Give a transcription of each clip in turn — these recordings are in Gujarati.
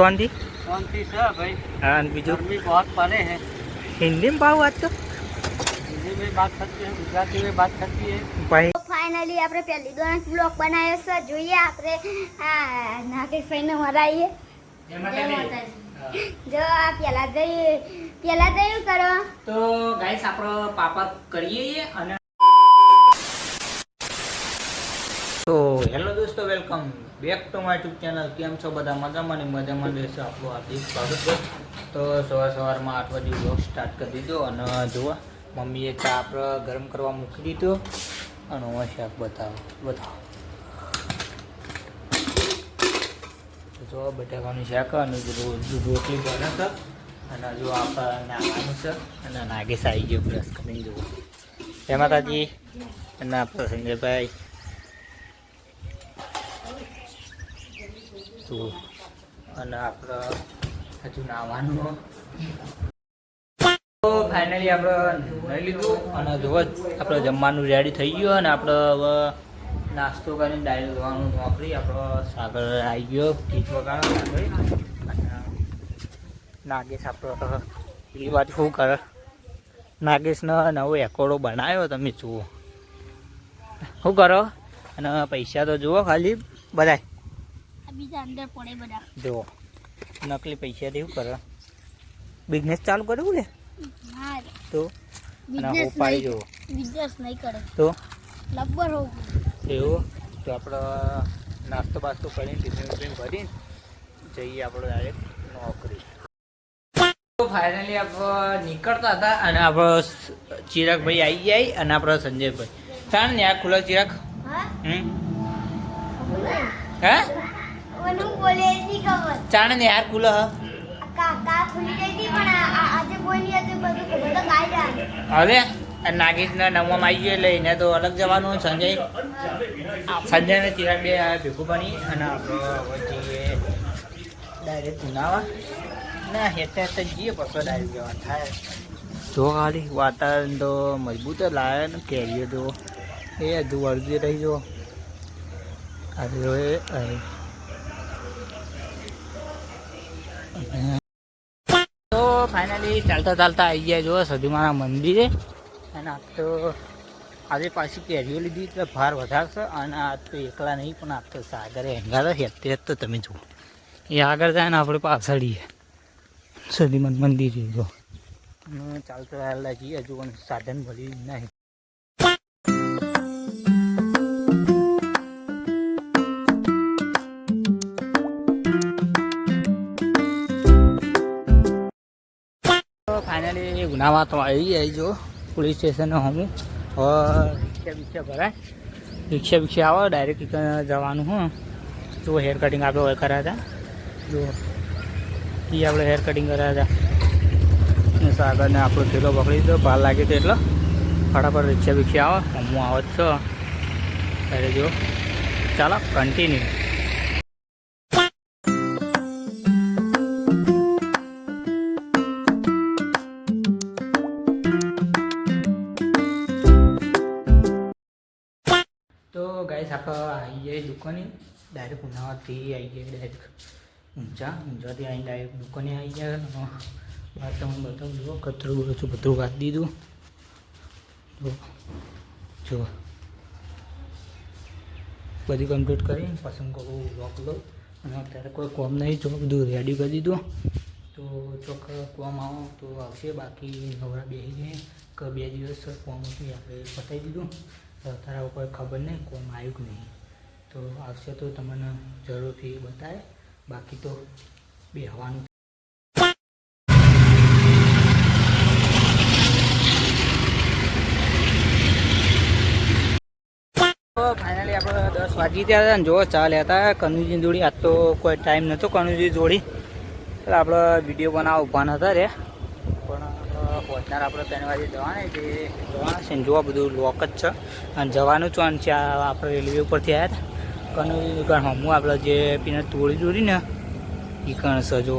शांति शांति से भाई। हाँ बीजू गर्मी बहुत पड़े है। हिंदी में भाव आज तो हिंदी में बात करती है, गुजराती में बात करती है भाई। फाइनली આપણે પહેલી દોન બ્લોગ બનાવ્યો છે, જોઈએ આપણે આ નાગેશ ભાઈને મરાઈએ જો આ પેલા જઈ કરો તો ગાઈસ આપણો પાપા કરીએ અને તો હેલો દોસ્તો, welcome back to my YouTube channel. કેમ છો બધા? મજામાં ને મજામાં રહેશો। આપણું હાર્દિક સ્વાગત છે। તો સવારમાં 8 વાગે બ્લોગ સ્ટાર્ટ કરી દીધો અને જુઓ મમ્મીએ ચા આપણે ગરમ કરવા મૂકી દીધો અને હું શાક બતાવો જો બટાકાનું શાક અને રોટલી બને છે અને જો આપણે નાવાનું છે અને નાગેશ આવી ગયો બ્રશ કરીને જુઓ। જય માતાજી। અને આપણે સંજયભાઈ અને આપણે હજુ નાવાનું। તો ફાઇનલી આપણે લઈ લીધું અને જો આપણે જમવાનું રેડી થઈ ગયું અને આપણે હવે નાસ્તો કરીને ડાયરેક્ટ જવાનું નોકરી। આપણો સાગર આવી ગયો ગીત વગાડો અને નાગેશ આપણો એ વાત શું કરે? નાગેશનો નવો એકોડો બનાવ્યો, તમે જુઓ શું કરો। અને પૈસા તો જુઓ ખાલી બધા બીજા અંદર પડે બધા જુઓ, નકલી પૈસા શું કરે? બિઝનેસ ચાલુ કર્યું લે તો બિઝનેસ પાડી જુઓ બિઝનેસ નહીં કરે તો લબ્બર હોવું એવું। તો આપણે નાસ્તો બાસ્તો કરીને ટિફિન ભરીને જઈએ આપણે ડાયરેક્ટ નોકરી। તો ફાઇનલી આપણે નીકળતા હતા અને આપણો ચિરાગભાઈ આવી જાય અને આપણો સંજયભાઈ ચાણ ને આ ખુલ્લા ચિરાગ હે મને બોલે ની ખબર ચાણ ને યાર ખુલ્લો કાકા ખુલી ગઈ હતી પણ આજે કોઈ નહીં હતું, બધું કાઈ જાય હવે નાગેશના નવમાં આવી ગયો એટલે એને તો અલગ જવાનું। સંજય ને ચિરાગ બે ભેગું બની અને આપણે જઈએ ડાયરેક્ટ ઉનાવા ના હેઠે હેઠે જઈએ પછી ડાયરેક્ટ જવાનું થાય। જો ખાલી વાતાવરણ તો મજબૂત લાવે ને કેરીઓ તો એ હજુ વળગી રહી જો તો ફાઇનલી ચાલતા આવી ગયા જો સદીમાના મંદિરે। અને આ તો આજે પાછી કેરીઓ લીધી એટલે ભાર વધારશે અને આ તો એકલા નહીં પણ આ તો સાગરે હેંગાતા હેતે તો તમે જુઓ એ આગળ જાય ને આપણે પાછળીએ સદીમાન મંદિર જો ચાલતા ચાલતા જઈએ હજુ પણ સાધન ભરી નહીં। ફાઇનલી ગુનામાં તો આવી જાય જો પોલીસ સ્ટેશન હમું હવે રિક્ષા ભરાય, રિક્ષા આવે ડાયરેક્ટ જવાનું। હું જો હેર કટિંગ આપણે હોય કર્યા હતા, જો એ આપણે હેર કટિંગ કર્યા હતા અને સાગરને આપણો થેલો પકડી દીધો, ભાર લાગે તો એટલે ફટાફટ રિક્ષા આવે હમું આવે જ છો ત્યારે જો ચાલો કન્ટિન્યુ। તો ગાઈસ આપણે આવી જાય દુકાને ડાયરેક્ટ ઉનાવાથી આવી જાય ડાયરેક્ટ ઊંઝાથી આવીને ડાયરેક્ટ દુકાને આવી જાય। બહાર તમે બતાવું જુઓ કચરું બચરું બધું કાઢી દીધું જો બધી કમ્પ્લીટ કરીને પસંદ કરું લોક લો અને અત્યારે કોઈ કોમ નહીં જો બધું રેડી કરી દીધું। તો ચોક કોમ આવો તો આવશે, બાકી નવરા બેસી જાય કે 2 દિવસ કોમ હતું આપણે પતાવી દીધું। અત્યારે કોઈ ખબર નહીં કોમ આવ્યું કે નહીં, તો આવશે તો તમને જરૂરથી બતાવે, બાકી તો બેહવાનું। તો ફાઇનલી આપણે 10 વાગી ગયા હતા ને જો ચા લેતા કનુજી જોડી। આજ તો કોઈ ટાઈમ નહોતો કનુજી જોડી એટલે આપણે વિડીયો બનાવવા ઊભા નતા રે, પણ પહોંચનાર આપણે 3 વાગે જવાના છે ને જોવા બધું લોક જ છે અને જવાનું છો અને આપણે રેલવે ઉપરથી આવ્યા હતા કનુજી દુકાન હમું આપણે જે પીને તોડી જોડી ને એ કણ છે જો,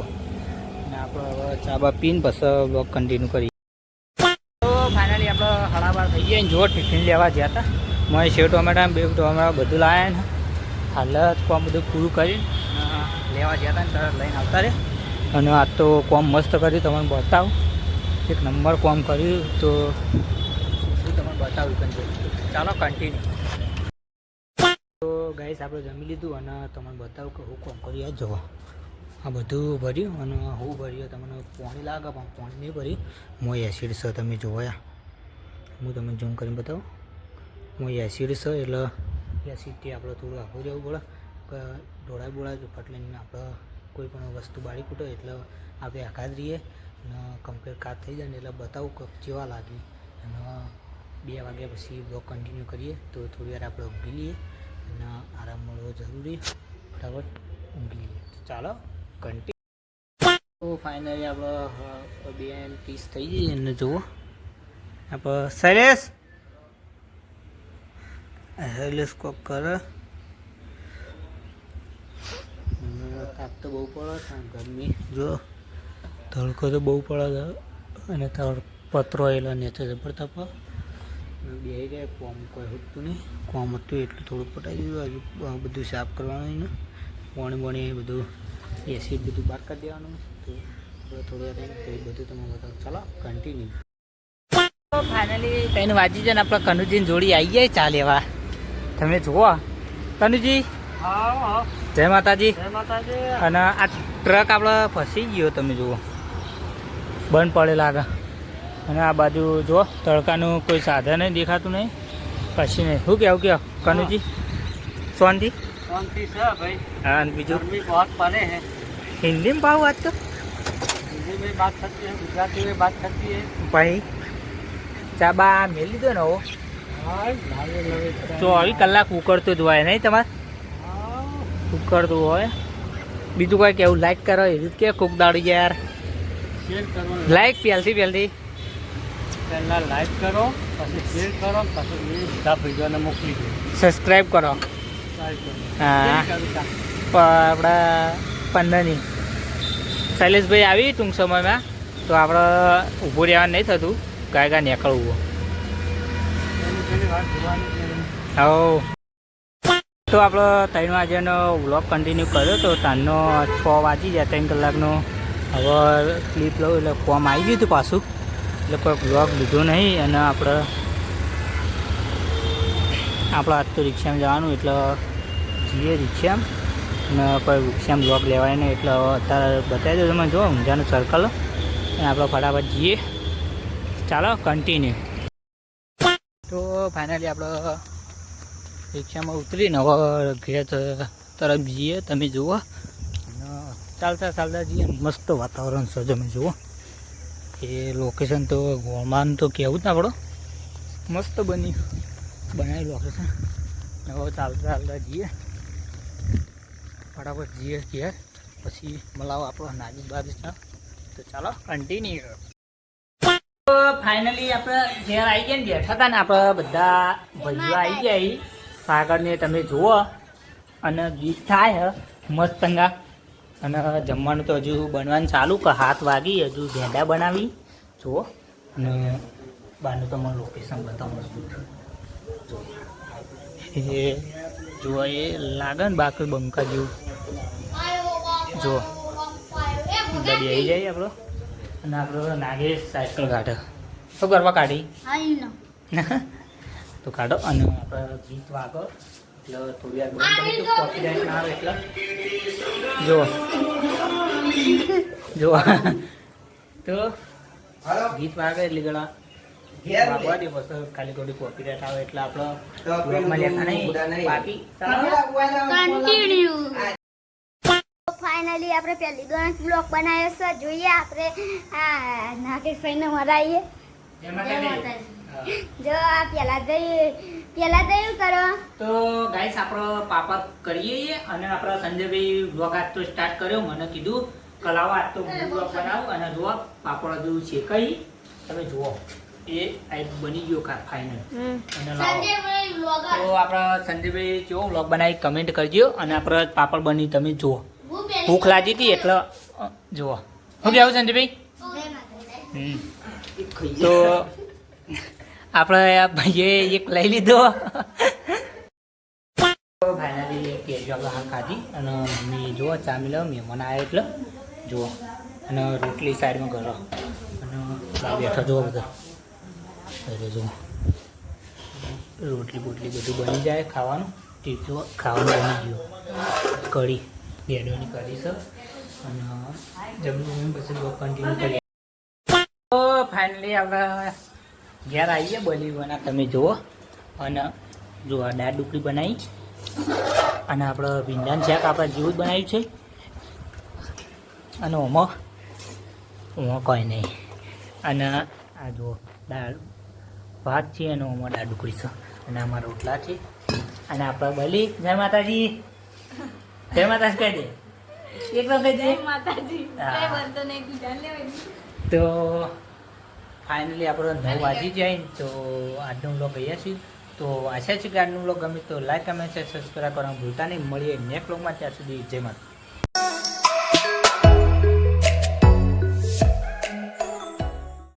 અને આપણે હવે ચા બા પીને પછી બ્લોગ કન્ટિન્યુ કરીએ। તો ફાઇનલી આપણે 12:30 થઈ ગયા જો ટિફિન લેવા ગયા હતા, મેં સેવ ટોમેટા 2 ટોમેટા બધું લાવ્યા ને હાલ કોમ બધું પૂરું કરીને લેવા ગયા હતા ને તરત લઈને આવતા રે. અને આજ તો કોમ મસ્ત કર્યું, તમને બતાવું. એક નંબર કોમ કર્યું તો તમને બતાવું કંઈ. ચાલો કન્ટિન્યુ. તો ગાઈસ આપણે જમી લીધું અને તમને બતાવું કે હું કોમ કર્યું. આ જુઓ, આ બધું ભર્યું અને હું ભર્યું તમને પાણી લાગે પણ પાણી નહીં ભર્યું. મોં એસિડ છે, તમે જોયા. હું તમને ઝૂમ કરીને બતાવું. મોં એસિડ છે એટલે એસિડથી આપણે થોડું આખું રહેવું પડે કે ઢોળાય બોળાય ફટલીને આપણે કોઈ પણ વસ્તુ બાળી કૂટો એટલે આપણે આઘાત રહીએ અને કમ્પ્લીટ કાટ થઈ જાય ને એટલે બતાવું કે કેવા લાગી. અને 2 વાગ્યા પછી બ્લોગ કન્ટિન્યુ કરીએ તો થોડી વાર આપણે ઊંઘી લઈએ અને આરામ મળવો જરૂરી. ફટાફટ ઊંઘી લઈએ. તો ચાલો કન્ટિન્યુ. તો ફાઇનલી આપણે 2:30 થઈ જઈએ અને જુઓ આપણે શૈલેષ કોક કરે. તાપ તો બહુ પડે છે, ગરમી જો તડકો તો બહુ પડે છે અને પત્રો એલા નીચે જબર તાપ. બે ગયા કોમ કોઈ હતું નહીં, કોમ હતું એટલું થોડુંક પટાઈ દીધું. હજુ બધું સાફ કરવાનું ને પાણી બધું એસિડ બધું બહાર કરી દેવાનું. તો થોડી વાર બધું તમે બતાવો. ચાલો કન્ટિન્યુ. ફાઇનલી 3 વાગી જાય ને આપણે કનુજીની જોડી આવી જાય ચા લેવા. તમે જુઓ કનુજી. હા, જય માતાજી. જય માતાજી. અને આ ટ્રક આપણે ફસી ગયો, તમે જુઓ બંધ પડે લાગે. અને આ બાજુ જુઓ તડકાનું કોઈ સાધન દેખાતું નહીં, પછી નહીં. શું કહેવું કહો કનુજી? શાંતિ શાંતિ છે ભાઈ. હા. અને બીજું गर्मी बहुत पड़े है. હિન્દીમાં ભાવ વાત તો हिंदी में बात करती है, गुजराती में बात करती है. ભાઈ ચા બા મેલી દો ને. हाँ, 24 કલાક ઉકળતું જ હોય નહીં તમારે? ઉકળતું હોય. બીજું કોઈ કેવું લાઈક કરો એ રીત કે કોક દાડી યાર शेर करो. લાઈક પહેલથી पहला लाइक करो, પછી शेर करो, પછી એ બધા ભાઈઓને મોકલી દો. સબસ્ક્રાઈબ કરો. Subscribe કરો. હા. કેવી કવિતા? આપણા 15ની શૈલેષભાઈ આવી ટૂંક સમયમાં તો આપણે ઊભું રહેવાનું નહીં થતું, ગાય નીકળવું. પેલી વાત જોવાની છે. હો. તો આપણે 3 વાગ્યાનો વ્લોગ કન્ટિન્યુ કર્યો તો તારનો 6 વાગી જાય, 3 કલાકનો. હવે ક્લિપ લઉં એટલે ફોર્મ આવી ગયું હતું પાછું, એટલે કોઈ વ્લોગ લીધો નહીં. અને આપણે આજ તો રિક્ષામાં જવાનું એટલે જઈએ રિક્ષામાં. અને કોઈ રિક્ષામાં વ્લોગ લેવાય નહીં એટલે અત્યારે બતાવી દો તમે. જો ઊંઝાનું સર્કલ અને આપણે ફટાફટ જઈએ. ચાલો કન્ટિન્યુ. તો ફાઇનલી આપણે રિક્ષામાં ઉતરીને હવે ઘેર તરફ જઈએ. તમે જુઓ અને ચાલતા જઈએ. મસ્ત વાતાવરણ છે તમે જુઓ. એ લોકેશન તો ગોળમાનું તો કહેવું જ ના પડો, મસ્ત બનાવી લોકેશન. હવે ચાલતા જઈએ, ફટાફટ જઈએ ઘેર. પછી મલાવો આપણો નાજી બાજુ છે. તો ચાલો કન્ટિન્યુ. તો ફાઇનલી આપણે ઘેર આવી ગયા ને, બેઠા હતા ને આપણે બધા ભાઈઓ આવી ગયા. સાગરને તમે જુઓ અને ગીત થાય મસ્ત અંગા. અને જમવાનું તો હજુ બનવાનું ચાલુ કે 7 વાગી હજુ ભેંડા બનાવી જુઓ. અને બહારનું તો મને લોકેશન બતાવું એ જુઓ. એ લાગે ને બાકી બંકા જેવું જુઓ. બધા બેસી જાય આપણો. અને આપણો નાગેશ સાયકલ કાઢે. શું કરવા કાઢી તો કાઢો. અને આપણે ગીત વાગો એટલે થોડી વાર બંધ કરી તો કોપીરાઇટ ના આવે એટલે જુઓ તો ગીત વાગે એટલે ઘણા વાગવા દે. બસ ખાલી થોડી કોપીરાઇટ આવે એટલે આપણે બ્લોગમાં લેતા નહીં. બાકી કન્ટિન્યુ. ફાઇનલી આપણે પહેલી ગણત બ્લોક બનાવ્યો છે. જોઈએ આપણે આ નાગેશભાઈને મરાઈએ. જો આ પેલા દયું કરો. તો ગાઈસ આપણો પાપડ કરીએ. અને આપણો સંજયભાઈ બ્લોગ આજ તો સ્ટાર્ટ કર્યો. મને કીધું કલાવા આજ તો બ્લોગ બનાવો. અને જુઓ પાપડ હજુ છે કઈ તમે જુઓ એ બની ગયો ફાઇનલ. અને તો આપણા સંજયભાઈ કેવો બ્લોગ બનાવી કમેન્ટ કરજો. અને આપણે પાપડ બની તમે જુઓ. ભૂખ લાગી હતી એટલે જુઓ. શું કહેવું સંજયભાઈ? તો આપણે ભાઈએ એક લઈ લીધો. ફાઇનલી કેરીઓ આપણે હાલ ખાધી અને મમ્મી જુઓ ચા મિલો મહેમાન આવ્યા એટલે જુઓ અને રોટલી સાઈડમાં કરો અને બા બેઠા જુઓ બધા અરે જુઓ રોટલી બોટલી બધું બની જાય ખાવાનું ટીચું ખાવાનું બની ગયું કઢી ડેડોની કઢી છે અને જમવાનું પછી કન્ટિન્યુ કરીએ તો ફાઇનલી આપણે ઘેર આવીએ બલી બના તમે જુઓ અને જો આ દાળ ઢોકળી બનાવી અને આપણે ભીંડાનું શાક આપણે જેવું જ બનાવ્યું છે અને ઓમાં કોઈ નહીં અને આ જુઓ દાળ ભાત છે અને ઓમાં દાળ ઢોકળી છે અને આમાં રોટલા છે અને આપણે બલી જય માતાજી કહી દે એકદમ કહી દે માતાજી હા. બનતો નહીં ગુજરાત લેવાય તો ફાઇનલી આપણો 9 વાગી જાય ને તો આજનો વ્લોગ અહીંયા છીએ તો આશા છે કે આજનો વ્લોગ ગમે તો લાઈક કમેન્ટ સબસ્ક્રાઈબ કરવાનું ભૂલતા નહીં મળીએ નેક્સ્ટ વ્લોગમાં ત્યાં સુધી જય માતા